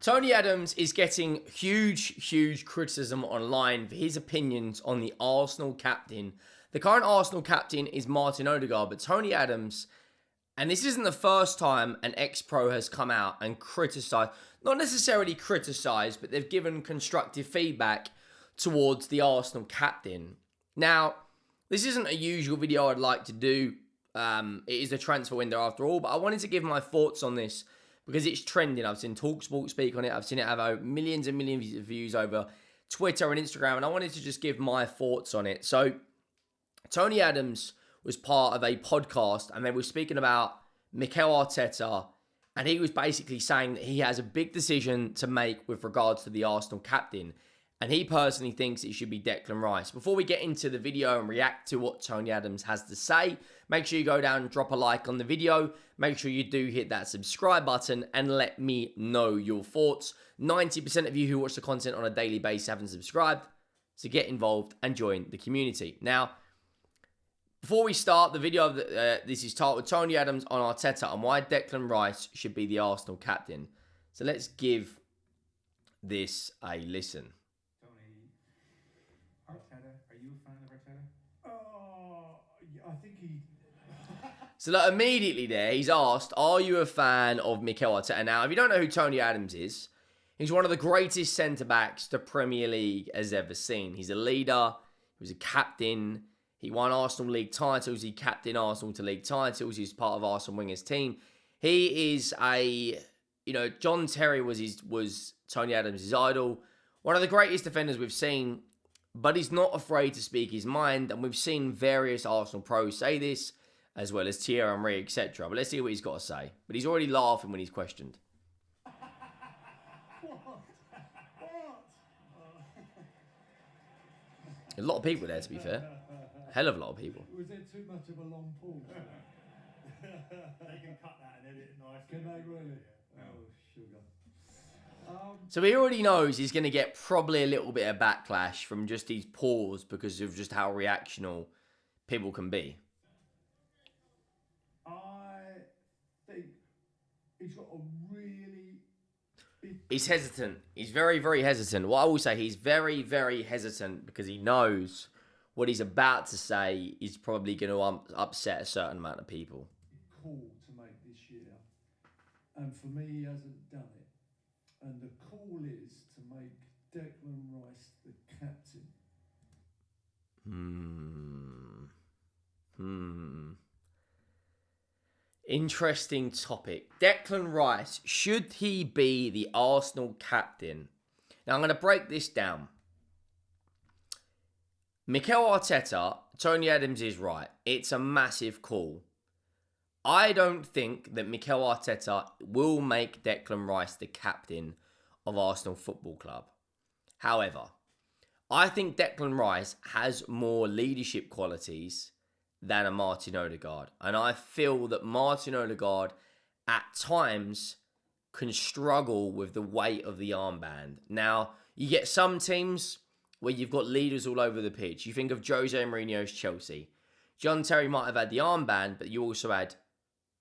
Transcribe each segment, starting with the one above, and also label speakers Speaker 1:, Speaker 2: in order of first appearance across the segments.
Speaker 1: Tony Adams is getting huge criticism online for his opinions on the Arsenal captain. The current Arsenal captain is Martin Odegaard, but Tony Adams, and this isn't the first time an ex-pro has come out and criticised, not necessarily criticised, but they've given constructive feedback towards the Arsenal captain. Now, this isn't a usual video I'd like to do. It is a transfer window after all, but I wanted to give my thoughts on this because it's trending. I've seen TalkSport speak on it. I've seen it have millions and millions of views over Twitter and Instagram, and I wanted to just give my thoughts on it. So, Tony Adams was part of a podcast, and they were speaking about Mikel Arteta, and he was basically saying that he has a big decision to make with regards to the Arsenal captain, and he personally thinks it should be Declan Rice. Before we get into the video and react to what Tony Adams has to say, make sure you go down and drop a like on the video. Make sure you do hit that subscribe button and let me know your thoughts. 90% of you who watch the content on a daily basis haven't subscribed, so get involved and join the community. Now, before we start the video, this is titled Tony Adams on Arteta and why Declan Rice should be the Arsenal captain. So let's give this a listen.
Speaker 2: Tony, Arteta, are you a fan of Arteta?
Speaker 3: Oh, I think he...
Speaker 1: So look, immediately there, he's asked, are you a fan of Mikel Arteta? Now, if you don't know who Tony Adams is, he's one of the greatest centre-backs the Premier League has ever seen. He's a leader, he was a captain, he won Arsenal League titles, he captained Arsenal to league titles, he's part of Arsene Wenger's team. He is John Terry was Tony Adams' idol, one of the greatest defenders we've seen, but he's not afraid to speak his mind, and we've seen various Arsenal pros say this, as well as Thierry Henry, etc. But let's see what he's got to say. But he's already laughing when he's questioned. A lot of people there, to be fair. A hell of a lot of people.
Speaker 3: Was there too much of a long pause?
Speaker 2: They can cut that and edit it nicely.
Speaker 3: Can they really? Oh, sugar.
Speaker 1: So he already knows he's going to get probably a little bit of backlash from just his pause because of just how reactional people can be.
Speaker 3: I think he's got a really big...
Speaker 1: He's hesitant. He's very hesitant. What I will say, he's very hesitant because he knows what he's about to say is probably going to upset a certain amount of people.
Speaker 3: Call to make this year, and for me, he hasn't done it. And the call is to make Declan Rice the captain.
Speaker 1: Interesting topic. Declan Rice, should he be the Arsenal captain? Now, I'm going to break this down. Mikel Arteta, Tony Adams is right. It's a massive call. I don't think that Mikel Arteta will make Declan Rice the captain of Arsenal Football Club. However, I think Declan Rice has more leadership qualities than a Martin Odegaard. And I feel that Martin Odegaard at times can struggle with the weight of the armband. Now, you get some teams where you've got leaders all over the pitch. You think of Jose Mourinho's Chelsea. John Terry might have had the armband, but you also had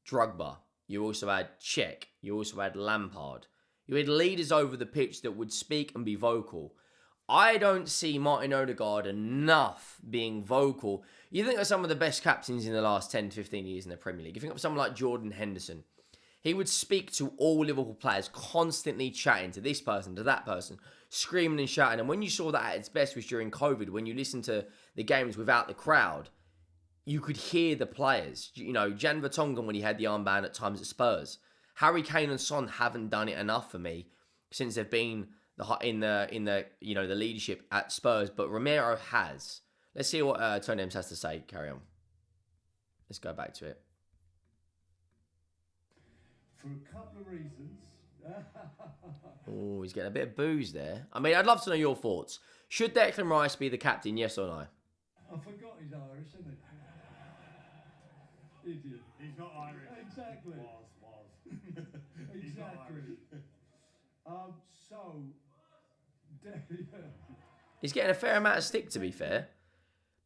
Speaker 1: Drogba. You also had Cech. You also had Lampard. You had leaders over the pitch that would speak and be vocal. I don't see Martin Odegaard enough being vocal. You think of some of the best captains in the last 10, 15 years in the Premier League. You think of someone like Jordan Henderson. He would speak to all Liverpool players, constantly chatting to this person, to that person, screaming and shouting. And when you saw that at its best was during COVID, when you listened to the games without the crowd, you could hear the players. You know, Jan Vertonghen when he had the armband at times at Spurs. Harry Kane and Son haven't done it enough for me since they've been in the leadership at Spurs, but Romero has. Let's see what Tony Adams has to say. Carry on. Let's go back to it.
Speaker 3: For a couple of reasons.
Speaker 1: Oh, he's getting a bit of booze there. I mean, I'd love to know your thoughts. Should Declan Rice be the captain, yes or no?
Speaker 3: I forgot he's Irish, isn't he? Idiot.
Speaker 2: He's not Irish.
Speaker 3: Exactly.
Speaker 2: Was. He's not
Speaker 3: Exactly.
Speaker 2: Irish.
Speaker 3: So,
Speaker 1: He's getting a fair amount of stick, to be fair.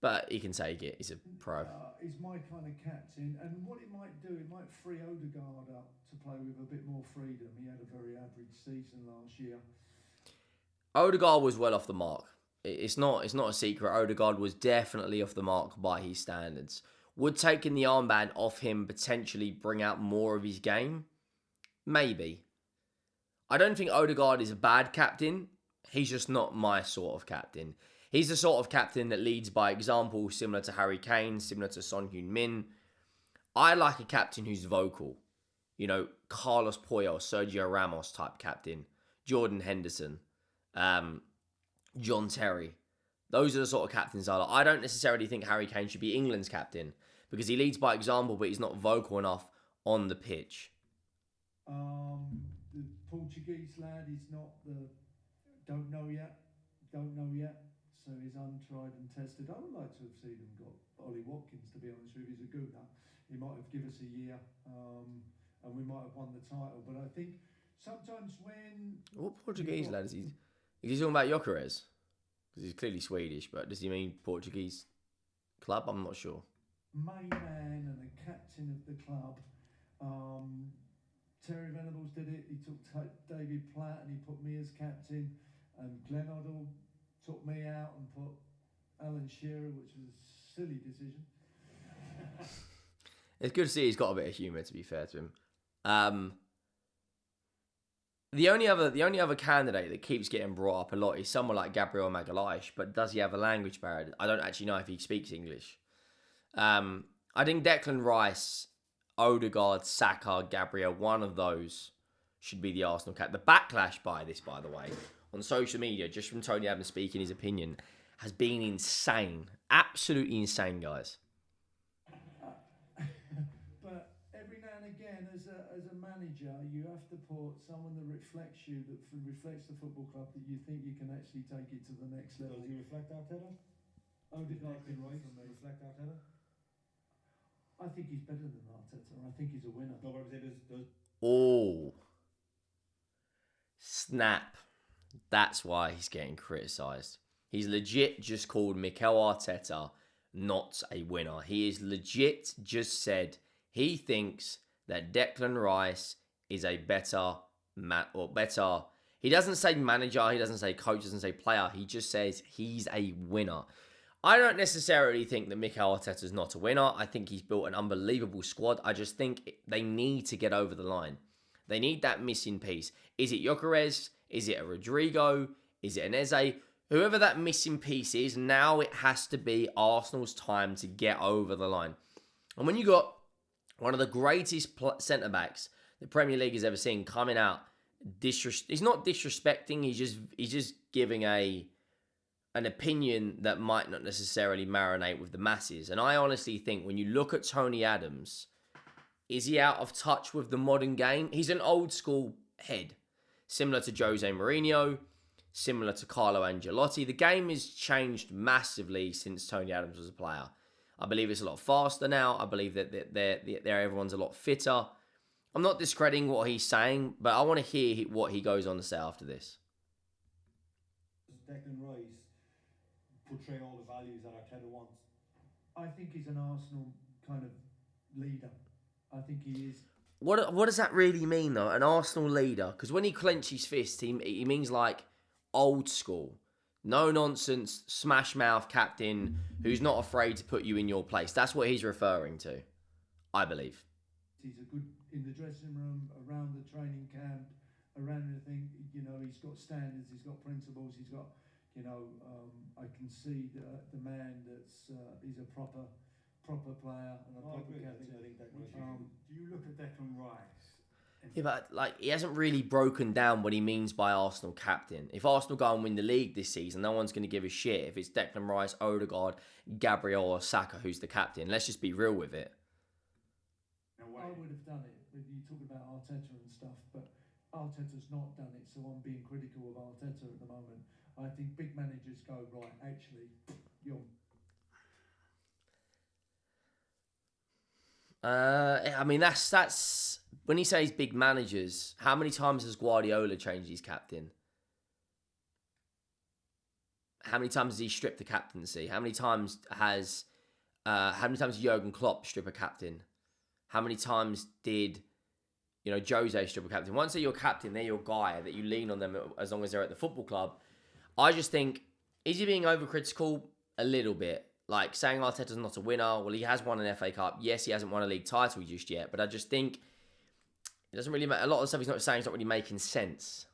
Speaker 1: But he can take it. He's a pro.
Speaker 3: He's my kind of captain, and what it might do, it might free Odegaard up to play with a bit more freedom. He had a very average season last year.
Speaker 1: Odegaard was well off the mark. It's not a secret. Odegaard was definitely off the mark by his standards. Would taking the armband off him potentially bring out more of his game? Maybe. I don't think Odegaard is a bad captain. He's just not my sort of captain. He's the sort of captain that leads by example, similar to Harry Kane, similar to Son Heung-min. I like a captain who's vocal. You know, Carlos Puyol, Sergio Ramos type captain. Jordan Henderson. John Terry. Those are the sort of captains I like. I don't necessarily think Harry Kane should be England's captain because he leads by example, but he's not vocal enough on the pitch.
Speaker 3: The Portuguese lad is not the don't know yet, so he's untried and tested. I would like to have seen him got Ollie Watkins, to be honest with you. He's a gooner. He might have given us a year, and we might have won the title. But I think sometimes when...
Speaker 1: What Portuguese lad is he? Is he talking about Gyökeres? Because he's clearly Swedish, but does he mean Portuguese club? I'm not sure.
Speaker 3: Main man and a captain of the club. Terry Venables did it. He took David Platt and he put me as captain. And Glenn Hoddle took me out and put Alan Shearer, which was a silly decision.
Speaker 1: It's good to see he's got a bit of humour, to be fair to him. The only other candidate that keeps getting brought up a lot is someone like Gabriel Magalhaes, but does he have a language barrier? I don't actually know if he speaks English. I think Declan Rice, Odegaard, Saka, Gabriel, one of those should be the Arsenal cap. The backlash by this, by the way, on social media, just from Tony Adams speaking his opinion, has been insane. Absolutely insane, guys.
Speaker 3: But every now and again, as a manager, you have to put someone that reflects you, that reflects the football club, that you think you can actually take it to the next level.
Speaker 2: Does he reflect Arteta?
Speaker 3: Odegaard can
Speaker 2: reflect Arteta?
Speaker 3: I think he's better than Arteta. I think he's a winner.
Speaker 2: No, but I'm saying does...
Speaker 1: Oh. Snap. That's why he's getting criticised. He's legit just called Mikel Arteta not a winner. He is legit just said he thinks that Declan Rice is a better. He doesn't say manager, he doesn't say coach, doesn't say player. He just says he's a winner. I don't necessarily think that Mikel Arteta's not a winner. I think he's built an unbelievable squad. I just think they need to get over the line. They need that missing piece. Is it Gyökeres? Is it a Rodrigo? Is it an Eze? Whoever that missing piece is, now it has to be Arsenal's time to get over the line. And when you got one of the greatest centre-backs the Premier League has ever seen coming out, he's not disrespecting, he's just giving an opinion that might not necessarily marinate with the masses. And I honestly think when you look at Tony Adams, is he out of touch with the modern game? He's an old school head, similar to Jose Mourinho, similar to Carlo Ancelotti. The game has changed massively since Tony Adams was a player. I believe it's a lot faster now. I believe that everyone's a lot fitter. I'm not discrediting what he's saying, but I want to hear what he goes on to say after this.
Speaker 2: Declan Rice portray all the values that Arteta wants?
Speaker 3: I think he's an Arsenal kind of leader. I think he is.
Speaker 1: What does that really mean, though? An Arsenal leader? Because when he clenches fist, he means like old school. No nonsense, smash mouth captain who's not afraid to put you in your place. That's what he's referring to, I believe.
Speaker 3: He's a good in the dressing room, around the training camp, around everything. You know, he's got standards, he's got principles, he's got, you know, I can see the man that's he's a proper player and a proper captain.
Speaker 2: I think do you look at Declan Rice?
Speaker 1: Yeah, but like he hasn't really broken down what he means by Arsenal captain. If Arsenal go and win the league this season, no one's going to give a shit if it's Declan Rice, Odegaard, Gabriel or Saka who's the captain. Let's just be real with it.
Speaker 3: I would have done it. You talk about Arteta and stuff, but Arteta's not done it, so I'm being critical of Arteta at the moment. I think big managers go, right, actually, you're...
Speaker 1: I mean, that's when he says big managers, how many times has Guardiola changed his captain? how many times has he stripped the captaincy? How many times did Jurgen Klopp strip a captain? How many times did Jose strip a captain? Once they're your captain, they're your guy that you lean on them as long as they're at the football club. I just think, is he being overcritical? A little bit. Like saying Arteta's not a winner. Well, he has won an FA Cup. Yes, he hasn't won a league title just yet, but I just think it doesn't really matter. A lot of the stuff he's not saying is not really making sense.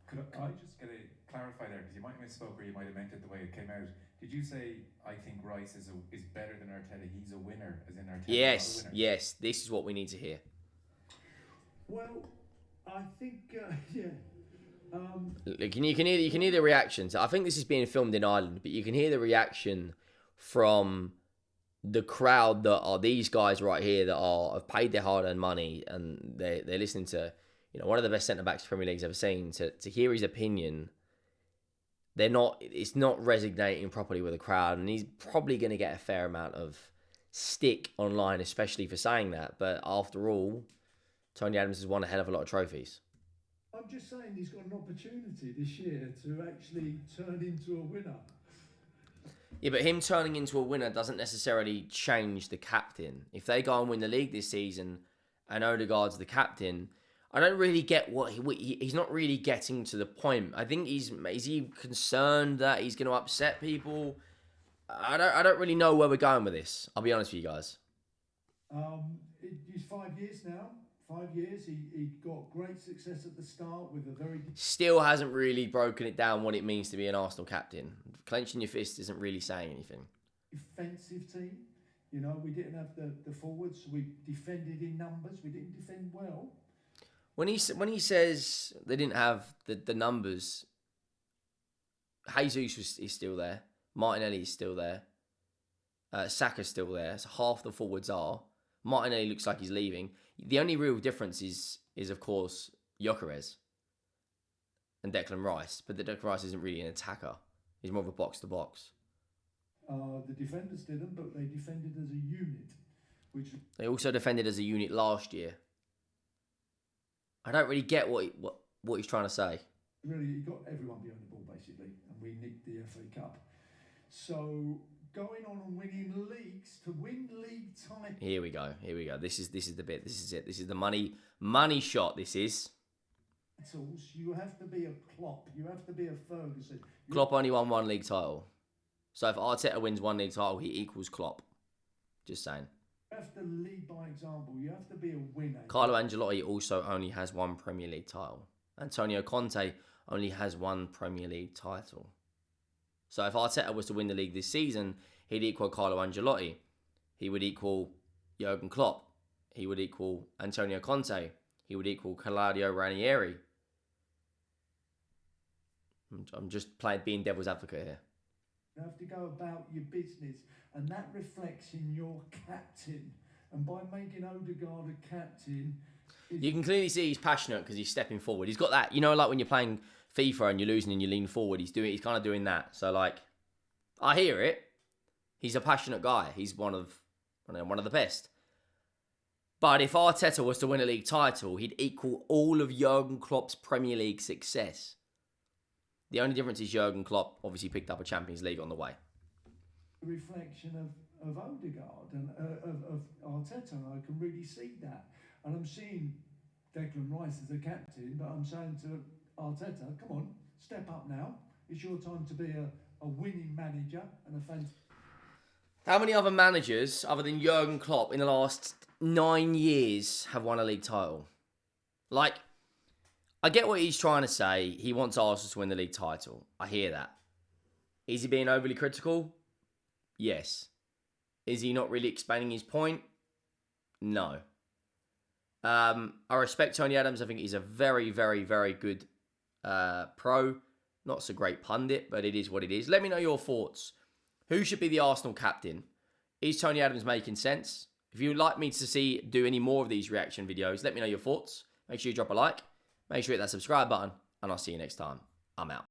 Speaker 2: Could I just get a clarify there, because you might have misspoke or you might have meant it the way it came out. Did you say, I think Rice is better than Arteta? He's a winner, as in Arteta
Speaker 1: Yes,
Speaker 2: not a winner?
Speaker 1: yes. This is what we need to hear.
Speaker 3: Well, I think, yeah.
Speaker 1: Look, you can hear the reactions. I think this is being filmed in Ireland, but you can hear the reaction from the crowd that are these guys right here that have paid their hard-earned money, and they're listening to one of the best centre backs the Premier League's ever seen. To hear his opinion, it's not resonating properly with the crowd, and he's probably going to get a fair amount of stick online, especially for saying that. But after all, Tony Adams has won a hell of a lot of trophies.
Speaker 3: I'm just saying he's got an opportunity this year to actually turn into a winner.
Speaker 1: Yeah, but him turning into a winner doesn't necessarily change the captain. If they go and win the league this season and Odegaard's the captain, I don't really get he's not really getting to the point. I think is he concerned that he's going to upset people? I don't really know where we're going with this. I'll be honest with you guys.
Speaker 3: He's 5 years now. 5 years. He got great success at the start with a very...
Speaker 1: Still hasn't really broken it down what it means to be an Arsenal captain. Clenching your fist isn't really saying anything.
Speaker 3: Defensive team. We didn't have the forwards. So we defended in numbers. We didn't defend well.
Speaker 1: When he says they didn't have the numbers, Jesus is still there. Martinelli is still there. Saka's still there. So half the forwards are. Martinelli looks like he's leaving. The only real difference is of course, Gyökeres and Declan Rice. But the Declan Rice isn't really an attacker. He's more of a box-to-box.
Speaker 3: The defenders didn't, but they defended as a unit.
Speaker 1: They also defended as a unit last year. I don't really get what he's trying to say.
Speaker 3: Really, he got everyone behind the ball, basically, and we nicked the FA Cup. So... going on and winning leagues to win league titles.
Speaker 1: Here we go. This is the bit. This is it. This is the money shot. This is.
Speaker 3: You have to be a Klopp. You have to be a Ferguson.
Speaker 1: Klopp only won one league title. So if Arteta wins one league title, he equals Klopp. Just saying.
Speaker 3: You have to lead by example. You have to be a winner.
Speaker 1: Carlo Ancelotti also only has one Premier League title. Antonio Conte only has one Premier League title. So if Arteta was to win the league this season, he'd equal Carlo Ancelotti. He would equal Jurgen Klopp. He would equal Antonio Conte. He would equal Claudio Ranieri. I'm just being devil's advocate here.
Speaker 3: You have to go about your business, and that reflects in your captain. And by making Odegaard a captain...
Speaker 1: You can clearly see he's passionate because he's stepping forward. He's got that, like when you're playing FIFA and you're losing and you lean forward, he's kind of doing that. So I hear it. He's a passionate guy. He's one of the best. But if Arteta was to win a league title, he'd equal all of Jurgen Klopp's Premier League success. The only difference is Jurgen Klopp obviously picked up a Champions League on the way.
Speaker 3: A reflection of Odegaard and of Arteta, and I can really see that. And I'm seeing Declan Rice as a captain, but I'm saying to Arteta, come on, step up now. It's your time to be a winning manager and a fan.
Speaker 1: How many other managers, other than Jurgen Klopp, in the last 9 years have won a league title? I get what he's trying to say. He wants Arsenal to win the league title. I hear that. Is he being overly critical? Yes. Is he not really explaining his point? No. I respect Tony Adams. I think he's a very, very, very good pro. Not so great pundit, but it is what it is. Let me know your thoughts. Who should be the Arsenal captain? Is Tony Adams making sense? If you'd like me to do any more of these reaction videos, let me know your thoughts. Make sure you drop a like. Make sure you hit that subscribe button. And I'll see you next time. I'm out.